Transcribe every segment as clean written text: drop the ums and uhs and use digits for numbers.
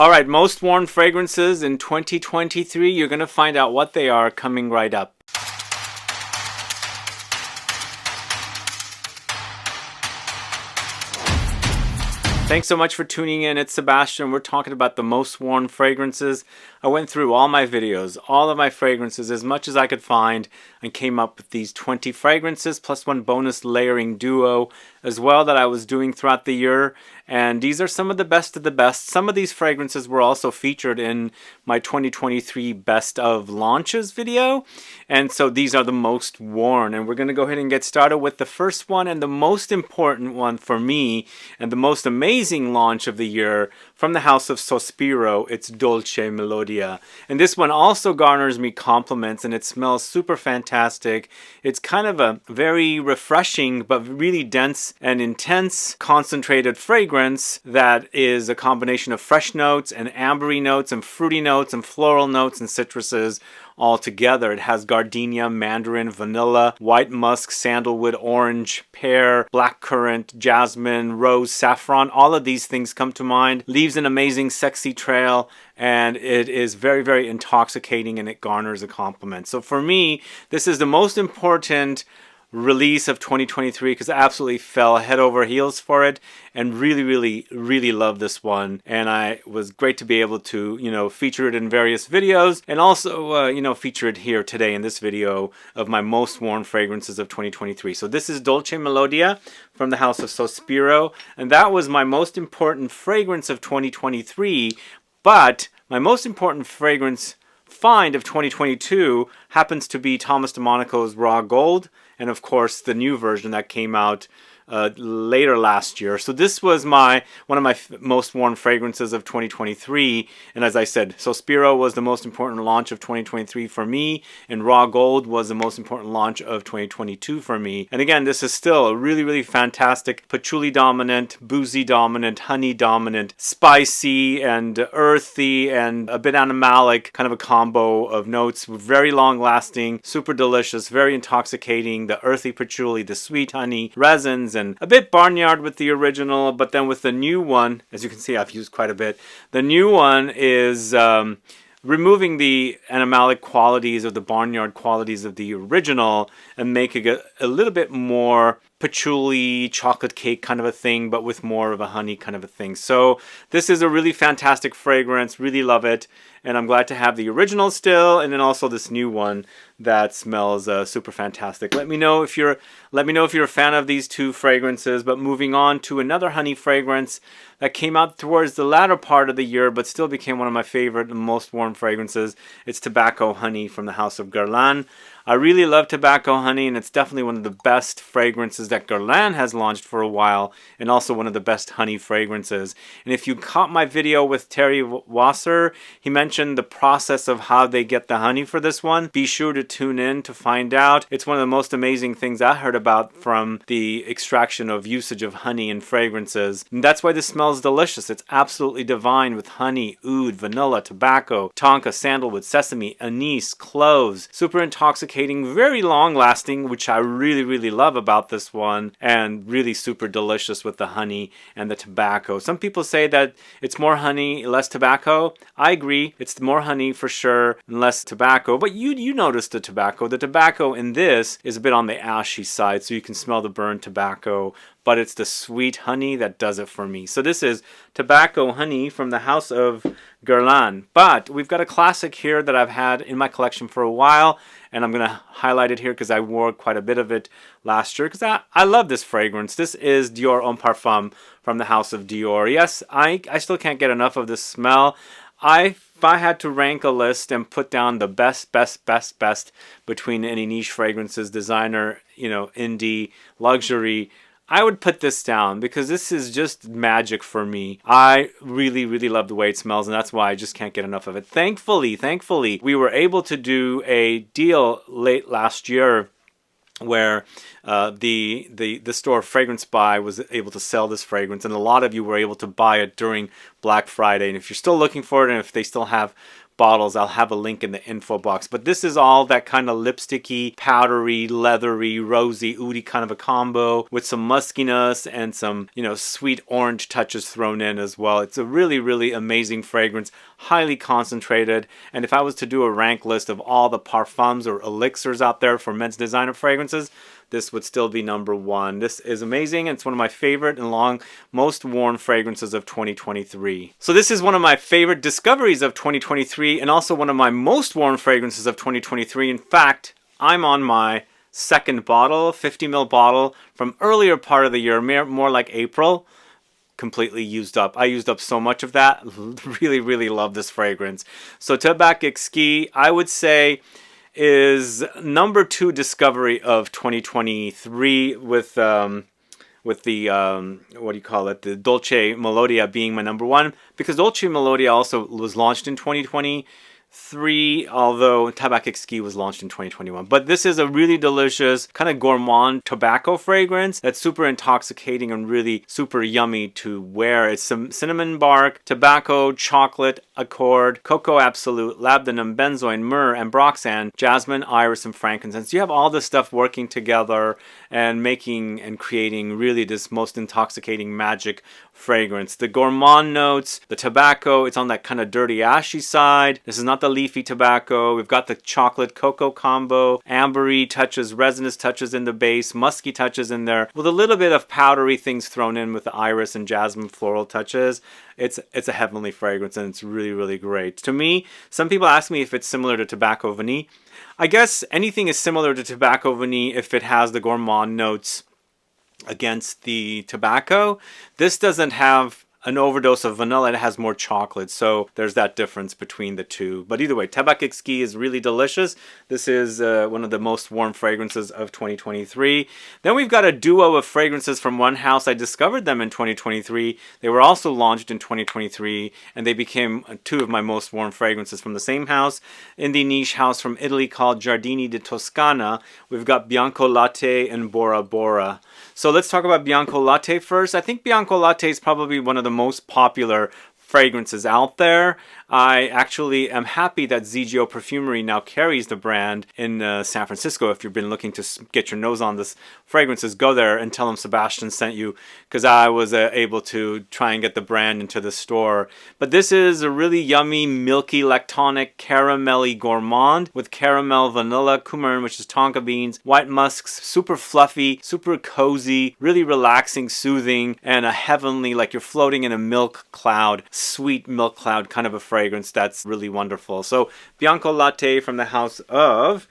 Alright, most worn fragrances in 2023. You're going to find out what they are coming right up. Thanks so much for tuning in. It's Sebastian. We're talking about the most worn fragrances. I went through all my videos, all of my fragrances, as much as I could find, and came up with these 20 fragrances plus one bonus layering duo as well that I was doing throughout the year. And these are some of the best of the best. Some of these fragrances were also featured in my 2023 best of launches video. And so these are the most worn. And we're going to go ahead and get started with the first one and the most important one for me and the most amazing launch of the year from the house of SOSPIRO. It's DOLCE MELODIA. And this one also garners me compliments and it smells super fantastic. It's kind of a very refreshing but really dense and intense concentrated fragrance that is a combination of fresh notes and ambery notes and fruity notes and floral notes and citruses all together. It has gardenia, mandarin, vanilla, white musk, sandalwood, orange, pear, blackcurrant, jasmine, rose, saffron. All of these things come to mind. Leaves an amazing sexy trail, and it is very, very intoxicating, and it garners a compliment. So for me, this is the most important release of 2023 because I absolutely fell head over heels for it and really love this one. And I was great to be able to, feature it in various videos and also, feature it here today in this video of my most worn fragrances of 2023. So this is DOLCE MELODIA from the house of SOSPIRO, and that was my most important fragrance of 2023, but my most important fragrance find of 2022 happens to be Thomas de Monaco's Raw Gold, and of course the new version that came out later last year. So this was one of my most worn fragrances of 2023, and as I said, SOSPIRO was the most important launch of 2023 for me, and Raw Gold was the most important launch of 2022 for me. And again, this is still a really fantastic patchouli dominant, boozy dominant, honey dominant, spicy and earthy and a bit animalic, kind of a combo of notes, very long lasting, super delicious, very intoxicating, the earthy patchouli, the sweet honey, resins, and a bit barnyard with the original, but then with the new one, as you can see I've used quite a bit, the new one is removing the animalic qualities or the barnyard qualities of the original and making it a little bit more patchouli, chocolate cake kind of a thing, but with more of a honey kind of a thing. So this is a really fantastic fragrance, really love it, and I'm glad to have the original still, and then also this new one that smells super fantastic. Let me know if you're a fan of these two fragrances. But moving on to another honey fragrance that came out towards the latter part of the year, but still became one of my favorite and most worn fragrances. It's Tobacco Honey from the house of GUERLAIN. I really love Tobacco Honey, and it's definitely one of the best fragrances that GUERLAIN has launched for a while, and also one of the best honey fragrances. And if you caught my video with Terry Wasser, he mentioned the process of how they get the honey for this one. Be sure to tune in to find out. It's one of the most amazing things I heard about from the extraction of usage of honey in fragrances. And that's why this smells delicious. It's absolutely divine with honey, oud, vanilla, tobacco, tonka, sandalwood, sesame, anise, cloves. Super intoxicating, very long lasting, which I really love about this one, and really super delicious with the honey and the tobacco. Some people say that it's more honey, less tobacco. I agree. It's more honey for sure and less tobacco, but you notice the tobacco. The tobacco in this is a bit on the ashy side, so you can smell the burnt tobacco, but it's the sweet honey that does it for me. So this is Tobacco Honey from the house of GUERLAIN. But we've got a classic here that I've had in my collection for a while, and I'm going to highlight it here because I wore quite a bit of it last year because I love this fragrance. This is DIOR Homme Parfum from the house of DIOR. Yes, I still can't get enough of this smell. If I had to rank a list and put down the best between any niche fragrances, designer, indie, luxury, I would put this down because this is just magic for me. I really love the way it smells, and that's why I just can't get enough of it. Thankfully, we were able to do a deal late last year where the store Fragrance Buy was able to sell this fragrance, and a lot of you were able to buy it during Black Friday. And if you're still looking for it, and if they still have bottles, I'll have a link in the info box. But this is all that kind of lipsticky, powdery, leathery, rosy, oudy kind of a combo with some muskiness and some, you know, sweet orange touches thrown in as well. It's a really, really amazing fragrance, highly concentrated. And if I was to do a rank list of all the parfums or elixirs out there for men's designer fragrances, this would still be number one. This is amazing. It's one of my favorite and most worn fragrances of 2023. So this is one of my favorite discoveries of 2023 and also one of my most worn fragrances of 2023. In fact, I'm on my second bottle, 50 ml bottle from earlier part of the year, more like April. Completely used up. I used up so much of that. Really, really love this fragrance. So TABAC EXQUIS, I would say, is number 2 discovery of 2023 with the what do you call it, the Dolce Melodia being my number 1, because Dolce Melodia also was launched in 2023, although TABAC EXQUIS was launched in 2021. But this is a really delicious kind of gourmand tobacco fragrance that's super intoxicating and really super yummy to wear. It's some cinnamon bark, tobacco, chocolate, accord, cocoa absolute, labdanum, benzoin, myrrh, ambroxan, jasmine, iris, and frankincense. You have all this stuff working together and making and creating really this most intoxicating magic fragrance. The gourmand notes, the tobacco, it's on that kind of dirty ashy side. This is not the leafy tobacco. We've got the chocolate cocoa combo, ambery touches, resinous touches in the base, musky touches in there, with a little bit of powdery things thrown in with the iris and jasmine floral touches. It's a heavenly fragrance, and it's really, really great. To me, some people ask me if it's similar to Tobacco Vanille. I guess anything is similar to Tobacco Vanille if it has the gourmand notes against the tobacco. This doesn't have an overdose of vanilla, it has more chocolate, so there's that difference between the two. But either way, TABAC EXQUIS is really delicious. This is one of the most worn fragrances of 2023. Then we've got a duo of fragrances from one house. I discovered them in 2023. They were also launched in 2023, and they became 2 of my most worn fragrances from the same house. In the niche house from Italy called Giardini di Toscana, we've got Bianco Latte and Bora Bora. So let's talk about Bianco Latte first. I think Bianco Latte is probably one of the most popular fragrances out there. I actually am happy that ZGO Perfumery now carries the brand in San Francisco. If you've been looking to get your nose on this fragrances, go there and tell them Sebastian sent you, because I was able to try and get the brand into the store. But this is a really yummy, milky, lactonic, caramelly gourmand with caramel, vanilla, coumarin, which is tonka beans, white musks, super fluffy, super cozy, really relaxing, soothing, and a heavenly, like you're floating in a milk cloud, sweet milk cloud kind of a fragrance that's really wonderful. So Bianco Latte from the house of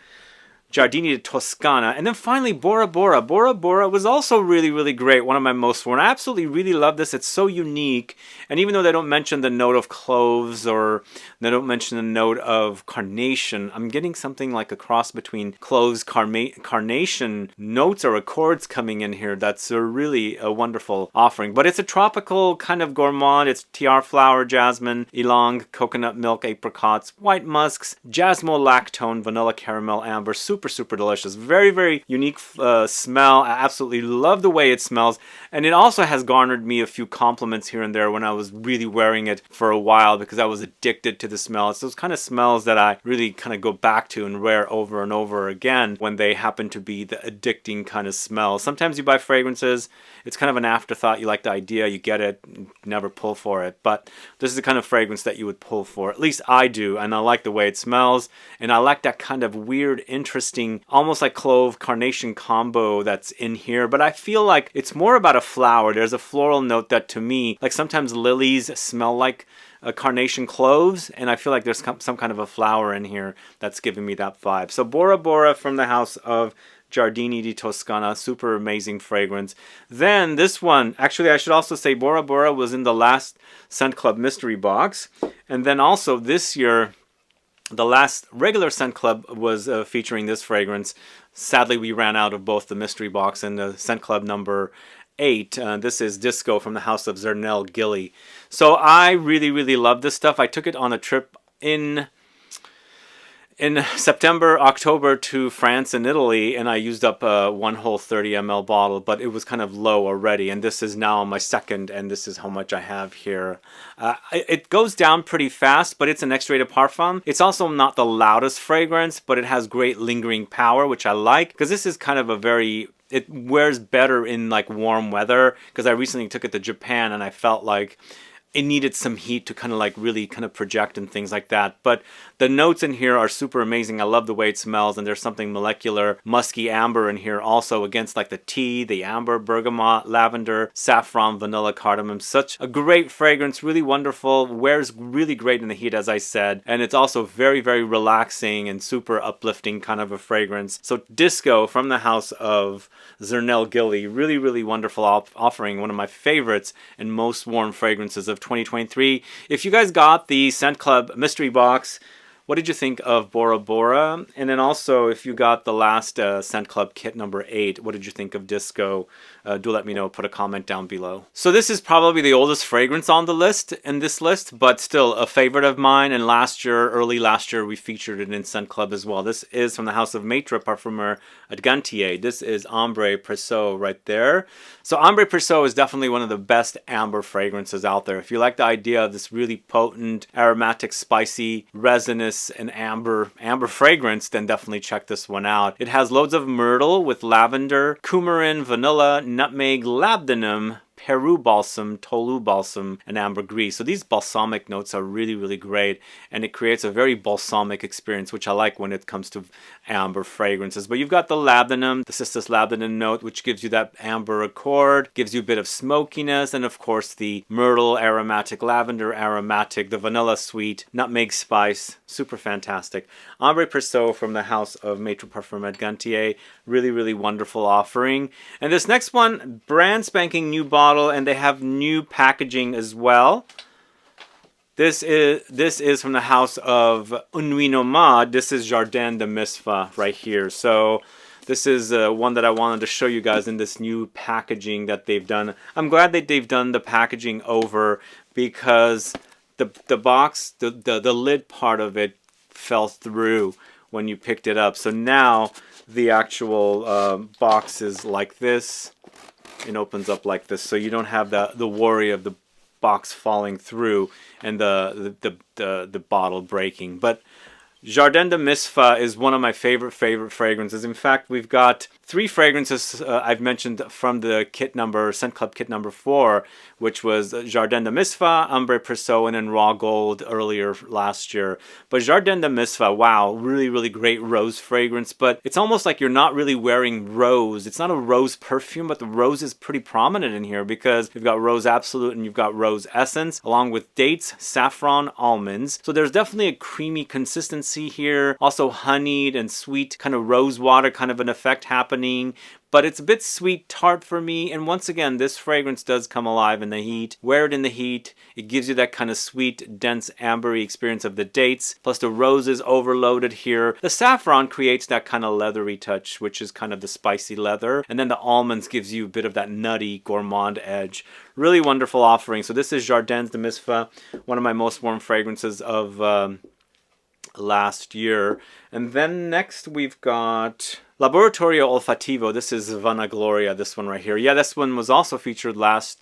Giardini di Toscana. And then finally, Bora Bora. Bora Bora was also really, really great. One of my most worn. I absolutely really love this. It's so unique. And even though they don't mention the note of cloves or they don't mention the note of carnation, I'm getting something like a cross between cloves, carnation notes or accords coming in here. That's really a wonderful offering. But it's a tropical kind of gourmand. It's tiare flower, jasmine, ylang, coconut milk, apricots, white musks, jasmolactone, vanilla caramel, amber. Super delicious. Very, very unique smell. I absolutely love the way it smells. And it also has garnered me a few compliments here and there when I was really wearing it for a while, because I was addicted to the smell. It's those kind of smells that I really kind of go back to and wear over and over again when they happen to be the addicting kind of smell. Sometimes you buy fragrances, it's kind of an afterthought. You like the idea, you get it, never pull for it. But this is the kind of fragrance that you would pull for. At least I do. And I like the way it smells. And I like that kind of weird, interesting, almost like clove carnation combo that's in here. But I feel like it's more about a flower. There's a floral note that, to me, like sometimes lilies smell like carnation cloves, and I feel like there's some kind of a flower in here that's giving me that vibe. So Bora Bora from the house of Giardini di Toscana, super amazing fragrance. Then this one, actually I should also say Bora Bora was in the last Scent Club mystery box, and then also this year the last regular Scent Club was featuring this fragrance. Sadly, we ran out of both the mystery box and the Scent Club number 8. This is Disco from the house of Zernel Gilly. So I really, really love this stuff. I took it on a trip in in September, October to France and Italy, and I used up one whole 30 ml bottle, but it was kind of low already, and this is now my second, and this is how much I have here. It goes down pretty fast, but it's an X-rated parfum. It's also not the loudest fragrance, but it has great lingering power, which I like, because this is kind of a very... It wears better in like warm weather, because I recently took it to Japan and I felt like it needed some heat to kind of like really kind of project and things like that. But the notes in here are super amazing. I love the way it smells, and there's something molecular musky amber in here also against like the tea, the amber, bergamot, lavender, saffron, vanilla, cardamom. Such a great fragrance, really wonderful, wears really great in the heat as I said, and it's also very, very relaxing and super uplifting kind of a fragrance. So Disco from the house of Zernel Gilly, really, really wonderful offering, one of my favorites and most worn fragrances of 2023. If you guys got the Scent Club mystery box, what did you think of Bora Bora? And then also, if you got the last Scent Club kit number 8, what did you think of Disco? Do let me know, put a comment down below. So this is probably the oldest fragrance on the list, in this list, but still a favorite of mine, and last year, early last year, we featured it in Scent Club as well. This is from the house of Maître Parfumeur at Gantier. This is Ambre Perso right there. So Ambre Perso is definitely one of the best amber fragrances out there. If you like the idea of this really potent, aromatic, spicy, resinous, and amber fragrance, then definitely check this one out. It has loads of myrtle with lavender, coumarin, vanilla, nutmeg, labdanum, Peru balsam, Tolu balsam, and ambergris. So these balsamic notes are really, really great, and it creates a very balsamic experience, which I like when it comes to amber fragrances. But you've got the labdanum, the cistus labdanum note, which gives you that amber accord, gives you a bit of smokiness, and of course the myrtle aromatic, lavender aromatic, the vanilla sweet, nutmeg spice, super fantastic. Ambre Perso from the house of Maître Parfumeur at Gantier, really, really wonderful offering. And this next one, brand spanking new bottle, and they have new packaging as well. This is from the house of Unui Nomad. This is Jardin de Misfa right here. So this is one that I wanted to show you guys in this new packaging that they've done. I'm glad that they've done the packaging over, because the box, the lid part of it fell through when you picked it up. So now the actual box is like this. It opens up like this, so you don't have the worry of the box falling through and the bottle breaking. But Jardin de Misfa is one of my favorite fragrances. In fact, we've got 3 fragrances I've mentioned from the kit number, Scent Club kit number 4, which was Jardin de Misfa, Ambre Perso, and then Raw Gold earlier last year. But Jardin de Misfa, wow, really, really great rose fragrance, but it's almost like you're not really wearing rose. It's not a rose perfume, but the rose is pretty prominent in here, because you've got Rose Absolute and you've got Rose Essence, along with dates, saffron, almonds. So there's definitely a creamy consistency here, also honeyed and sweet, kind of rose water kind of an effect happening, but it's a bit sweet tart for me. And once again, this fragrance does come alive in the heat. Wear it in the heat, it gives you that kind of sweet, dense, ambery experience of the dates, plus the rose is overloaded here. The saffron creates that kind of leathery touch, which is kind of the spicy leather, and then the almonds gives you a bit of that nutty, gourmand edge. Really wonderful offering. So this is Jardin de Misfa, one of my most worn fragrances of last year. And then next we've got Laboratorio Olfativo. This is Vanagloria, this one right here. Yeah, this one was also featured last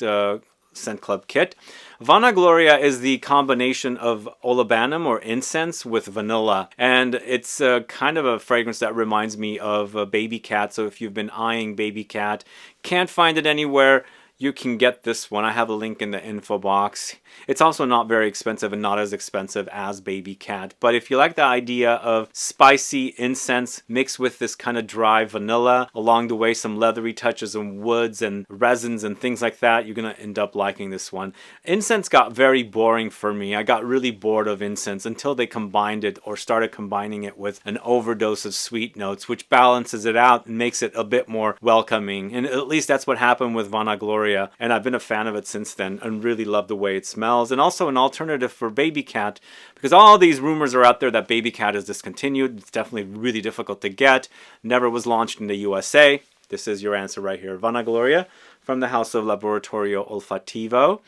Scent Club kit. Vanagloria is the combination of olibanum or incense with vanilla, and it's kind of a fragrance that reminds me of Baby Cat. So if you've been eyeing Baby Cat, can't find it anywhere, you can get this one. I have a link in the info box. It's also not very expensive and not as expensive as Baby Cat. But if you like the idea of spicy incense mixed with this kind of dry vanilla, along the way some leathery touches and woods and resins and things like that, you're going to end up liking this one. Incense got very boring for me. I got really bored of incense until they combined it or started combining it with an overdose of sweet notes, which balances it out and makes it a bit more welcoming. And at least that's what happened with Vanagloria. And I've been a fan of it since then and really love the way it smells. And also an alternative for Baby Cat, because all these rumors are out there that Baby Cat is discontinued. It's definitely really difficult to get. Never was launched in the USA. This is your answer right here. Vanagloria from the house of Laboratorio Olfativo.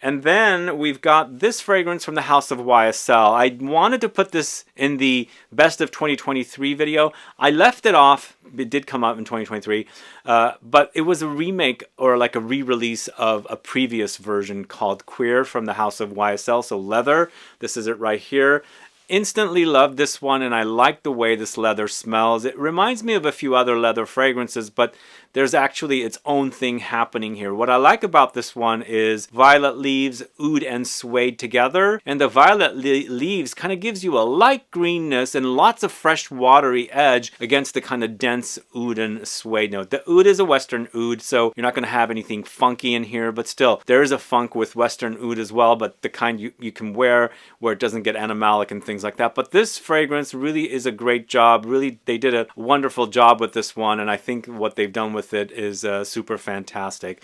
And then we've got this fragrance from the house of YSL. I wanted to put this in the best of 2023 video. I left it off. It did come out in 2023, but it was a remake or like a re-release of a previous version called Queer from the house of YSL. So leather, this is it right here. Instantly loved this one, and I like the way this leather smells. It reminds me of a few other leather fragrances, but there's actually its own thing happening here. What I like about this one is violet leaves, oud and suede together, and the violet leaves kind of gives you a light greenness and lots of fresh watery edge against the kind of dense oud and suede note. The oud is a Western oud, so you're not going to have anything funky in here, but still there is a funk with Western oud as well, but the kind you can wear where it doesn't get animalic and things like that. But this fragrance really is a great job. Really, they did a wonderful job with this one, and I think what they've done with it is super fantastic.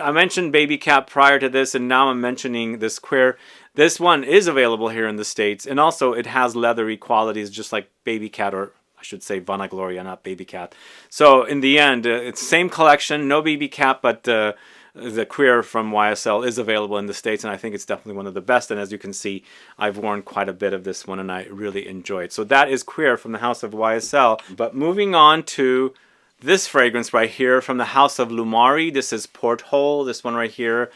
I mentioned Baby Cat prior to this, and now I'm mentioning this Queer. This one is available here in the States, and also it has leathery qualities just like Baby Cat, or I should say Vanagloria, not Baby Cat. So in the end, it's same collection, no Baby Cat, but the Queer from YSL is available in the States, and I think it's definitely one of the best. And as you can see, I've worn quite a bit of this one, and I really enjoy it. So that is Queer from the house of YSL. But moving on to this fragrance right here from the house of Lumari. This is Porthole, this one right here.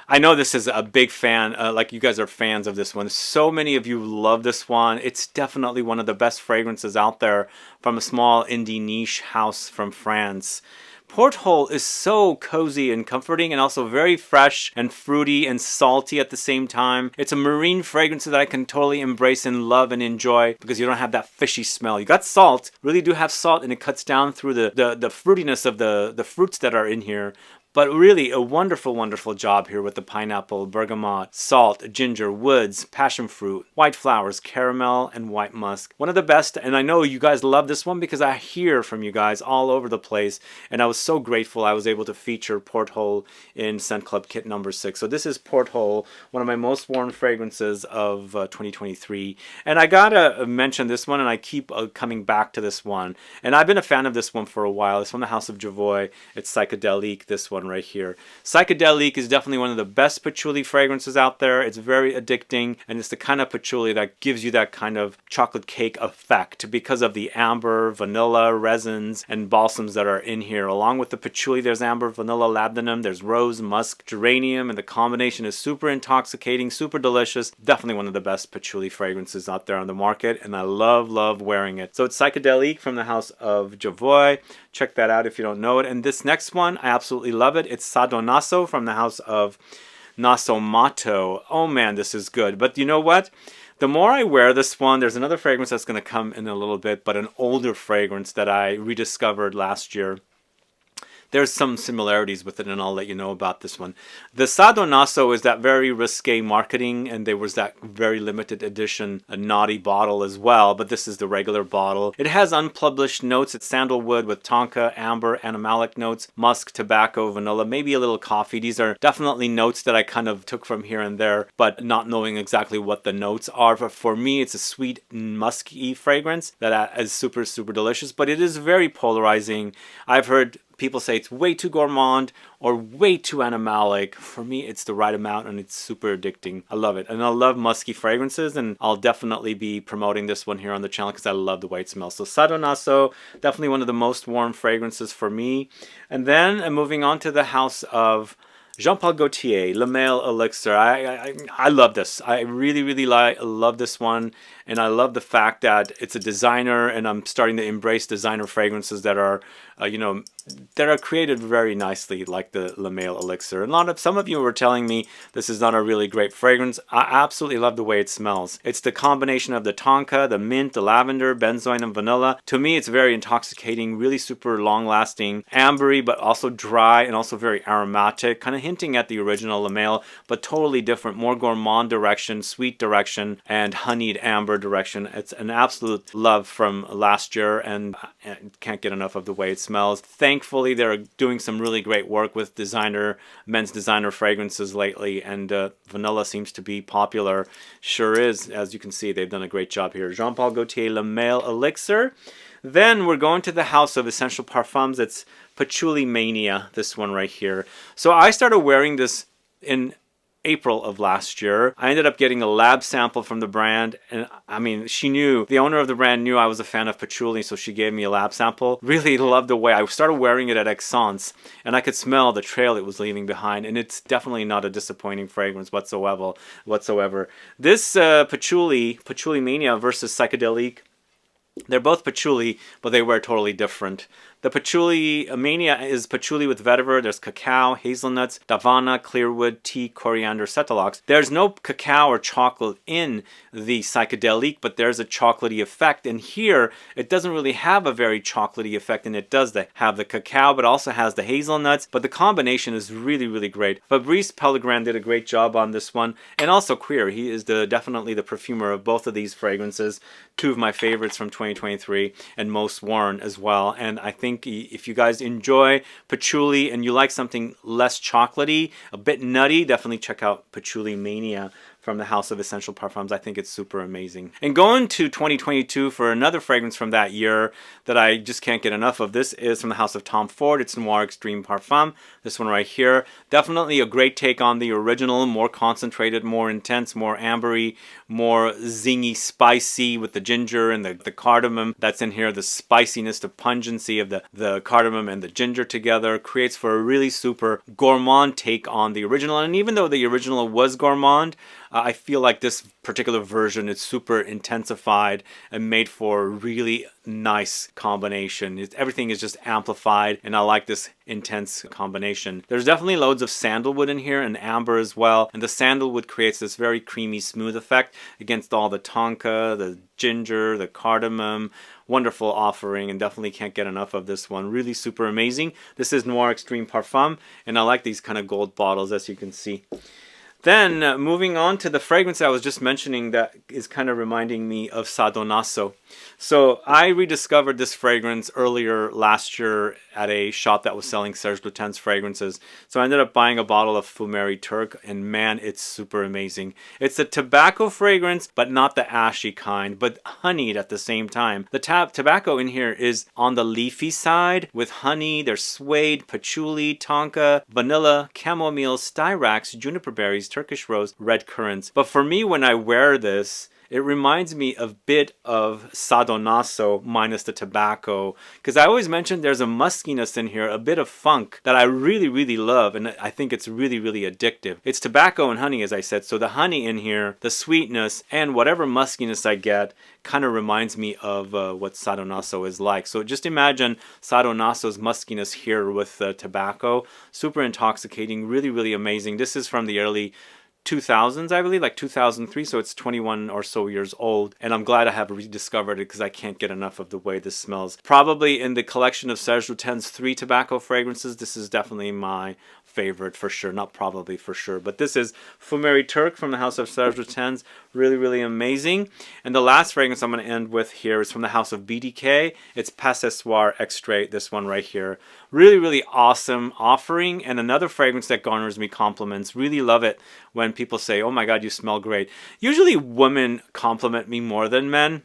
I know this is a big fan, like you guys are fans of this one. So many of you love this one. It's definitely one of the best fragrances out there from a small indie niche house from France. Porthole is so cozy and comforting, and also very fresh and fruity and salty at the same time. It's a marine fragrance that I can totally embrace and love and enjoy because you don't have that fishy smell. You got salt, really do have salt, and it cuts down through the fruitiness of the fruits that are in here. But really a wonderful, wonderful job here with the pineapple, bergamot, salt, ginger, woods, passion fruit, white flowers, caramel, and white musk. One of the best, and I know you guys love this one because I hear from you guys all over the place, and I was so grateful I was able to feature Porthole in Scent Club Kit number 6. So this is Porthole, one of my most worn fragrances of 2023. And I gotta mention this one, and I keep coming back to this one. And I've been a fan of this one for a while. It's from the house of Javoy. It's Psychedelique, this one right here. Psychedelique is definitely one of the best patchouli fragrances out there. It's very addicting, and it's the kind of patchouli that gives you that kind of chocolate cake effect because of the amber, vanilla, resins, and balsams that are in here. Along with the patchouli, there's amber, vanilla, labdanum, there's rose, musk, geranium, and the combination is super intoxicating, super delicious. Definitely one of the best patchouli fragrances out there on the market, and I love wearing it. So it's Psychedelique from the house of Javoy. Check that out if you don't know it. And this next one, I absolutely love it. It's Sado Naso from the house of Nasomato. Oh man, this is good. But you know what? The more I wear this one, there's another fragrance that's going to come in a little bit, but an older fragrance that I rediscovered last year. There's some similarities with it, and I'll let you know about this one. The Sado Naso is that very risque marketing, and there was that very limited edition, a naughty bottle as well, but this is the regular bottle. It has unpublished notes. It's sandalwood with tonka, amber, animalic notes, musk, tobacco, vanilla, maybe a little coffee. These are definitely notes that I kind of took from here and there, but not knowing exactly what the notes are. But for me, it's a sweet, musky fragrance that is super, super delicious, but it is very polarizing. I've heard people say it's way too gourmand or way too animalic. For me, it's the right amount, and it's super addicting. I love it. And I love musky fragrances, and I'll definitely be promoting this one here on the channel because I love the way it smells. So Sado Naso, definitely one of the most warm fragrances for me. And then moving on to the house of Jean-Paul Gaultier, Le Male Elixir. I love this. I really love this one, and I love the fact that it's a designer, and I'm starting to embrace designer fragrances that are, that are created very nicely, like the Le Male Elixir. And some of you were telling me this is not a really great fragrance. I absolutely love the way it smells. It's the combination of the tonka, the mint, the lavender, benzoin, and vanilla. To me, it's very intoxicating, really super long-lasting, ambery, but also dry, and also very aromatic, kind of hinting at the original Le Male, but totally different, more gourmand direction, sweet direction, and honeyed amber direction. It's an absolute love from last year, and I can't get enough of the way it smells. Thankfully, they're doing some really great work with men's designer fragrances lately, and vanilla seems to be popular. Sure is. As you can see, they've done a great job here. Jean-Paul Gaultier Le Male Elixir. Then we're going to the house of essential parfums. It's Patchouli Mania, this one right here. So I started wearing this in April of last year. I ended up getting a lab sample from the brand, and I mean, she knew, the owner of the brand knew I was a fan of patchouli, so she gave me a lab sample. Really loved the way I started wearing it at Aix-en-Provence, and I could smell the trail it was leaving behind, and it's definitely not a disappointing fragrance whatsoever. This Patchouli Mania versus Psychedelique, they're both patchouli, but they wear totally different. The Patchouli Mania is patchouli with vetiver. There's cacao, hazelnuts, Davana, clearwood, tea, coriander, cetalox. There's no cacao or chocolate in the Psychedelique, but there's a chocolatey effect. And here, it doesn't really have a very chocolatey effect, and it does have the cacao, but also has the hazelnuts. But the combination is really, really great. Fabrice Pellegrin did a great job on this one, and also Queer. He is definitely the perfumer of both of these fragrances. Two of my favorites from 2023, and most worn as well. And I think if you guys enjoy patchouli and you like something less chocolatey, a bit nutty, definitely check out Patchouli Mania from the House of Essential Parfums. I think it's super amazing. And going to 2022 for another fragrance from that year that I just can't get enough of. This is from the House of Tom Ford. It's Noir Extreme Parfum. This one right here. Definitely a great take on the original, more concentrated, more intense, more ambery, more zingy, spicy with the ginger and the cardamom that's in here. The spiciness, the pungency of the cardamom and the ginger together creates for a really super gourmand take on the original. And even though the original was gourmand, I feel like this particular version is super intensified and made for a really nice combination. Everything is just amplified, and I like this intense combination. There's definitely loads of sandalwood in here and amber as well, and the sandalwood creates this very creamy, smooth effect against all the tonka, the ginger, the cardamom. Wonderful offering, and definitely can't get enough of this one. Really super amazing. This is Noir Extreme Parfum, and I like these kind of gold bottles, as you can see. Then, moving on to the fragrance I was just mentioning that is kind of reminding me of Sadonaso. So, I rediscovered this fragrance earlier last year at a shop that was selling Serge Lutens fragrances. So, I ended up buying a bottle of Fumeri Turk, and man, it's super amazing. It's a tobacco fragrance, but not the ashy kind, but honeyed at the same time. The tobacco in here is on the leafy side with honey. There's suede, patchouli, tonka, vanilla, chamomile, styrax, juniper berries, Turkish rose, red currants. But for me, when I wear this, it reminds me a bit of Sadonaso minus the tobacco, because I always mention there's a muskiness in here, a bit of funk that I really, really love, and I think it's really, really addictive. It's tobacco and honey, as I said, so the honey in here, the sweetness, and whatever muskiness I get kind of reminds me of what Sadonaso is like. So just imagine Sadonaso's muskiness here with tobacco. Super intoxicating, really, really amazing. This is from the early 2000s, I believe, like 2003, so it's 21 or so years old, and I'm glad I have rediscovered it because I can't get enough of the way this smells. Probably in the collection of Serge Lutens' 3 tobacco fragrances, this is definitely my favorite for sure. Not probably, for sure. But this is Fumeri Turk from the House of Serge Lutens. Really, really amazing. And the last fragrance I'm going to end with here is from the House of BDK. It's Passessoir Extrait, this one right here. Really, really awesome offering, and another fragrance that garners me compliments. Really love it when people say, oh my god, you smell great. Usually women compliment me more than men,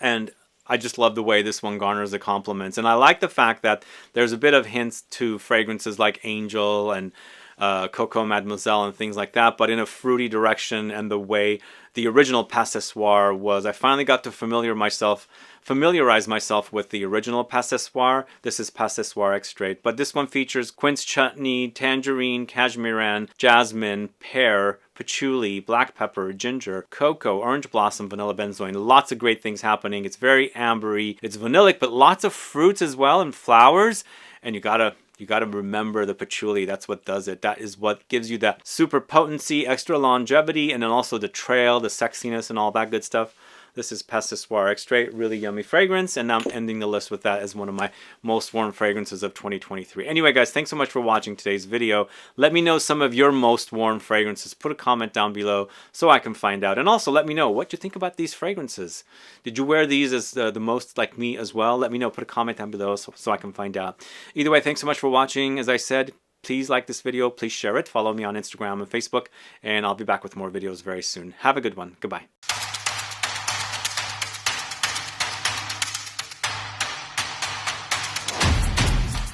and I just love the way this one garners the compliments. And I like the fact that there's a bit of hints to fragrances like Angel and Coco Mademoiselle and things like that, but in a fruity direction, and the way the original Passessoir was. I finally got to familiarize myself with the original Passessoir. This is Passessoir Extrait, but this one features quince chutney, tangerine, cashmeran, jasmine, pear, patchouli, black pepper, ginger, cocoa, orange blossom, vanilla, benzoin. Lots of great things happening. It's very ambery. It's vanillic, but lots of fruits as well and flowers. And you gotta remember the patchouli. That's what does it. That is what gives you that super potency, extra longevity, and then also the trail, the sexiness, and all that good stuff. This is Passessoir Extrait, really yummy fragrance, and now I'm ending the list with that as one of my most worn fragrances of 2023. Anyway, guys, thanks so much for watching today's video. Let me know some of your most worn fragrances. Put a comment down below so I can find out. And also, let me know what you think about these fragrances. Did you wear these as the most like me as well? Let me know. Put a comment down below so I can find out. Either way, thanks so much for watching. As I said, please like this video. Please share it. Follow me on Instagram and Facebook. And I'll be back with more videos very soon. Have a good one. Goodbye.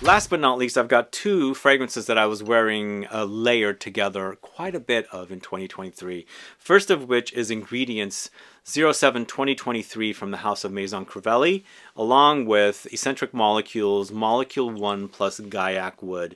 Last but not least, I've got two fragrances that I was wearing layered together quite a bit of in 2023. First of which is Ingredients 07 2023 from the House of Maison Crivelli, along with Eccentric Molecules Molecule 1 plus Agarwood.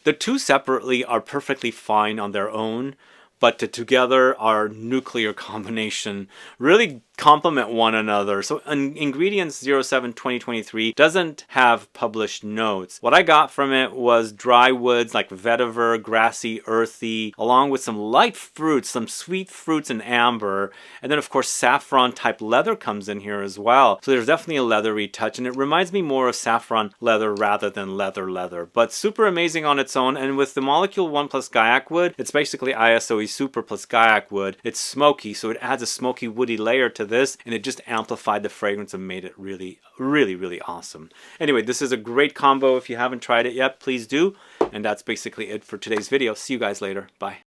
The two separately are perfectly fine on their own, but together our nuclear combination really complement one another. So Ingredients 07 2023 doesn't have published notes. What I got from it was dry woods like vetiver, grassy, earthy, along with some light fruits, some sweet fruits and amber. And then of course saffron type leather comes in here as well. So there's definitely a leathery touch, and it reminds me more of saffron leather rather than leather. But super amazing on its own. And with the Molecule 1 plus Agarwood, it's basically ISOE Super plus Agarwood. It's smoky, so it adds a smoky woody layer to this, and it just amplified the fragrance and made it really awesome. Anyway, this is a great combo. If you haven't tried it yet, please do. And that's basically it for today's video. See you guys later. Bye.